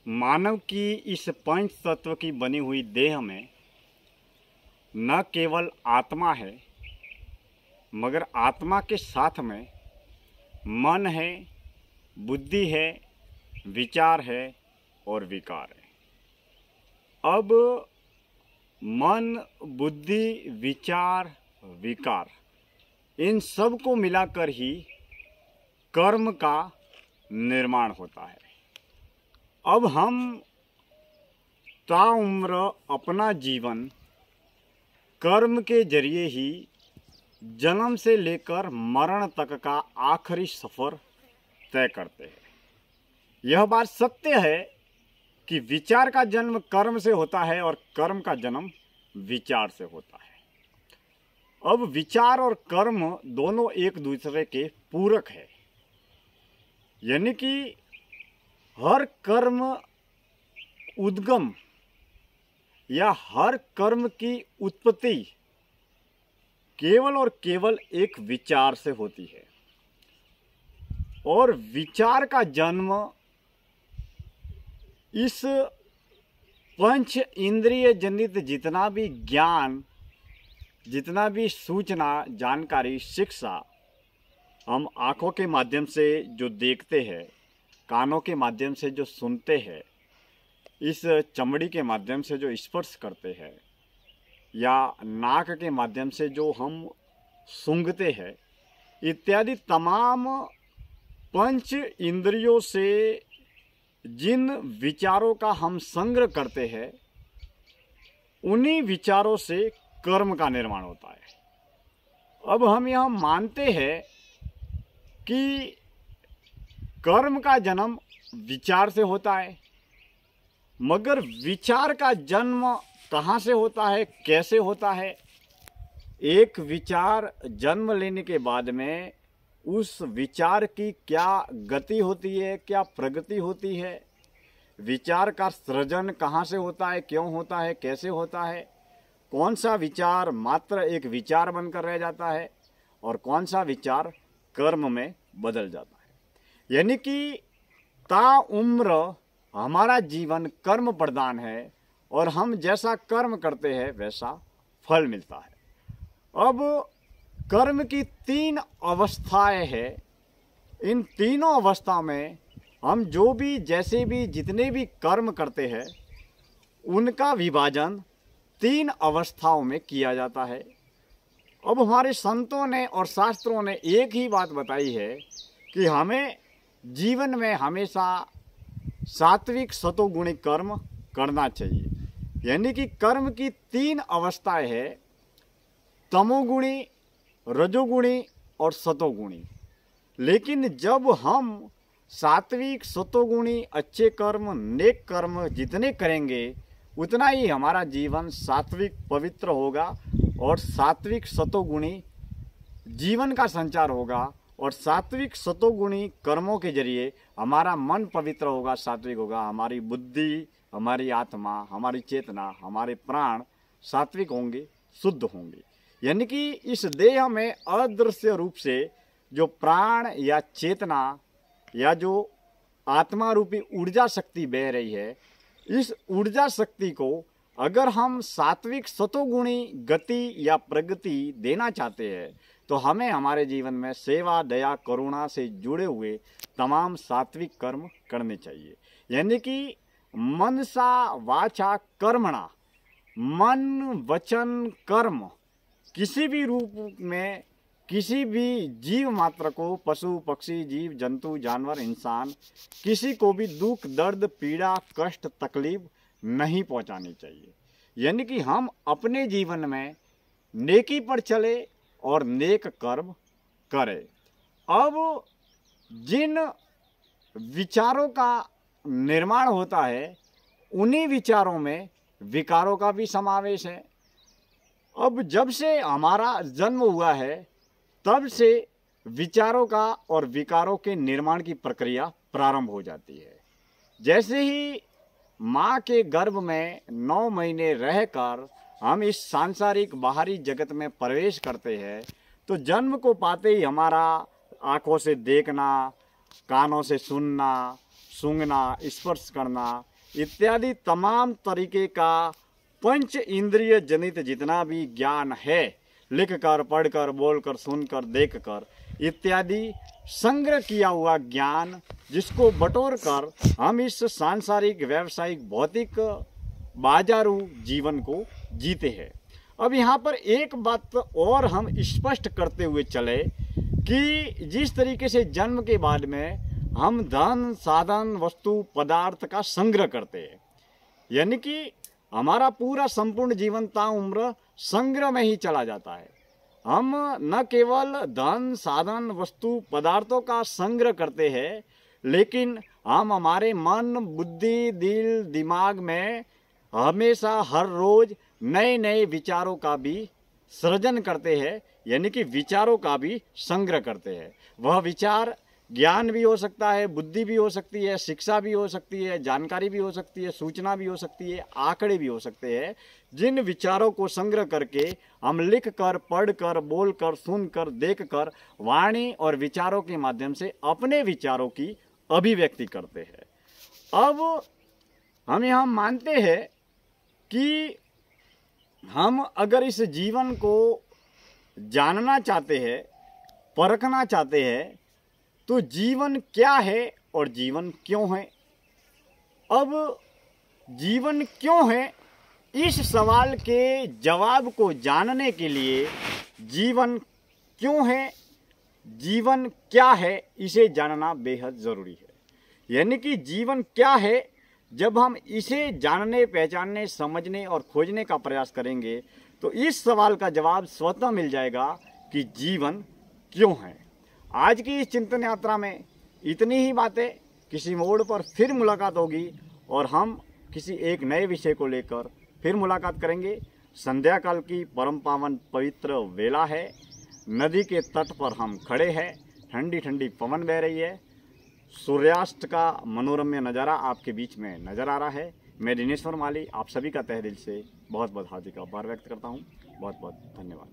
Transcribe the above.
मानव की इस पंच तत्व की बनी हुई देह में न केवल आत्मा है, मगर आत्मा के साथ में मन है, बुद्धि है, विचार है और विकार है। अब मन, बुद्धि, विचार, विकार, इन सब को मिलाकर ही कर्म का निर्माण होता है। अब हम ताउम्र अपना जीवन कर्म के जरिए ही जन्म से लेकर मरण तक का आखिरी सफ़र तय करते हैं। यह बात सत्य है कि विचार का जन्म कर्म से होता है और कर्म का जन्म विचार से होता है। अब विचार और कर्म दोनों एक दूसरे के पूरक है, यानी कि हर कर्म उद्गम या हर कर्म की उत्पत्ति केवल और केवल एक विचार से होती है और विचार का जन्म इस पंच इंद्रिय जनित जितना भी ज्ञान, जितना भी सूचना, जानकारी, शिक्षा हम आँखों के माध्यम से जो देखते हैं, कानों के माध्यम से जो सुनते हैं, इस चमड़ी के माध्यम से जो स्पर्श करते हैं या नाक के माध्यम से जो हम सूंघते हैं, इत्यादि तमाम पंच इंद्रियों से जिन विचारों का हम संग्रह करते हैं, उन्हीं विचारों से कर्म का निर्माण होता है। अब हम यह मानते हैं कि कर्म का जन्म विचार से होता है, मगर विचार का जन्म कहाँ से होता है, कैसे होता है? एक विचार जन्म लेने के बाद में उस विचार की क्या गति होती है, क्या प्रगति होती है? विचार का सृजन कहाँ से होता है, क्यों होता है, कैसे होता है? कौन सा विचार मात्र एक विचार बनकर रह जाता है और कौन सा विचार कर्म में बदल जाता है? यानी कि ताउम्र हमारा जीवन कर्म प्रधान है और हम जैसा कर्म करते हैं वैसा फल मिलता है। अब कर्म की तीन अवस्थाएं हैं। इन तीनों अवस्था में हम जो भी, जैसे भी, जितने भी कर्म करते हैं, उनका विभाजन तीन अवस्थाओं में किया जाता है। अब हमारे संतों ने और शास्त्रों ने एक ही बात बताई है कि हमें जीवन में हमेशा सात्विक सतोगुणी कर्म करना चाहिए। यानी कि कर्म की तीन अवस्थाएं हैं, तमोगुणी, रजोगुणी और सतोगुणी। लेकिन जब हम सात्विक सतोगुणी अच्छे कर्म, नेक कर्म जितने करेंगे, उतना ही हमारा जीवन सात्विक पवित्र होगा और सात्विक सतोगुणी जीवन का संचार होगा और सात्विक सतोगुणी कर्मों के जरिए हमारा मन पवित्र होगा, सात्विक होगा। हमारी बुद्धि, हमारी आत्मा, हमारी चेतना, हमारे प्राण सात्विक होंगे, शुद्ध होंगे। यानी कि इस देह में अदृश्य रूप से जो प्राण या चेतना या जो आत्मा रूपी ऊर्जा शक्ति बह रही है, इस ऊर्जा शक्ति को अगर हम सात्विक सतोगुणी गति या प्रगति देना चाहते हैं तो हमें हमारे जीवन में सेवा, दया, करुणा से जुड़े हुए तमाम सात्विक कर्म करने चाहिए। यानी कि मनसा वाचा कर्मणा, मन, वचन, कर्म, किसी भी रूप में किसी भी जीव मात्र को, पशु, पक्षी, जीव जंतु, जानवर, इंसान, किसी को भी दुख, दर्द, पीड़ा, कष्ट, तकलीफ नहीं पहुंचानी चाहिए। यानी कि हम अपने जीवन में नेकी पर चले और नेक कर्म करें। अब जिन विचारों का निर्माण होता है, उन्हीं विचारों में विकारों का भी समावेश है। अब जब से हमारा जन्म हुआ है, तब से विचारों का और विकारों के निर्माण की प्रक्रिया प्रारंभ हो जाती है। जैसे ही माँ के गर्भ में 9 महीने रहकर हम इस सांसारिक बाहरी जगत में प्रवेश करते हैं, तो जन्म को पाते ही हमारा आँखों से देखना, कानों से सुनना, सूंघना, स्पर्श करना, इत्यादि तमाम तरीके का पंच इंद्रिय जनित जितना भी ज्ञान है, लिख कर, पढ़कर, बोलकर, सुनकर, देखकर इत्यादि संग्रह किया हुआ ज्ञान, जिसको बटोर कर हम इस सांसारिक, व्यावसायिक, भौतिक, बाजारू जीवन को जीते हैं। अब यहाँ पर एक बात और हम स्पष्ट करते हुए चले कि जिस तरीके से जन्म के बाद में हम धन, साधन, वस्तु, पदार्थ का संग्रह करते हैं, यानी कि हमारा पूरा संपूर्ण जीवन ता उम्र संग्रह में ही चला जाता है। हम न केवल धन, साधन, वस्तु, पदार्थों का संग्रह करते हैं, लेकिन हम हमारे मन, बुद्धि, दिल, दिमाग में हमेशा हर रोज नए नए विचारों का भी सृजन करते हैं, यानी कि विचारों का भी संग्रह करते हैं। वह विचार ज्ञान भी हो सकता है, बुद्धि भी हो सकती है, शिक्षा भी हो सकती है, जानकारी भी हो सकती है, सूचना भी हो सकती है, आंकड़े भी हो सकते हैं। जिन विचारों को संग्रह करके हम लिख कर, पढ़ कर, बोल कर, सुन कर, देख कर, वाणी और विचारों के माध्यम से अपने विचारों की अभिव्यक्ति करते हैं। अब हम यहाँ मानते हैं कि हम अगर इस जीवन को जानना चाहते हैं, परखना चाहते हैं, तो जीवन क्या है और जीवन क्यों है। अब जीवन क्यों है, इस सवाल के जवाब को जानने के लिए जीवन क्यों है, जीवन क्या है, इसे जानना बेहद ज़रूरी है। यानी कि जीवन क्या है, जब हम इसे जानने, पहचानने, समझने और खोजने का प्रयास करेंगे तो इस सवाल का जवाब स्वतः मिल जाएगा कि जीवन क्यों है। आज की इस चिंतन यात्रा में इतनी ही बातें। किसी मोड़ पर फिर मुलाकात होगी और हम किसी एक नए विषय को लेकर फिर मुलाकात करेंगे। संध्या काल की परम पावन पवित्र वेला है। नदी के तट पर हम खड़े हैं, ठंडी ठंडी पवन बह रही है, सूर्यास्त का मनोरम्य नज़ारा आपके बीच में नज़र आ रहा है। मैं दिनेश्वर माली आप सभी का तहे दिल से बहुत बहुत हार्दिक आभार व्यक्त करता हूँ। बहुत बहुत धन्यवाद।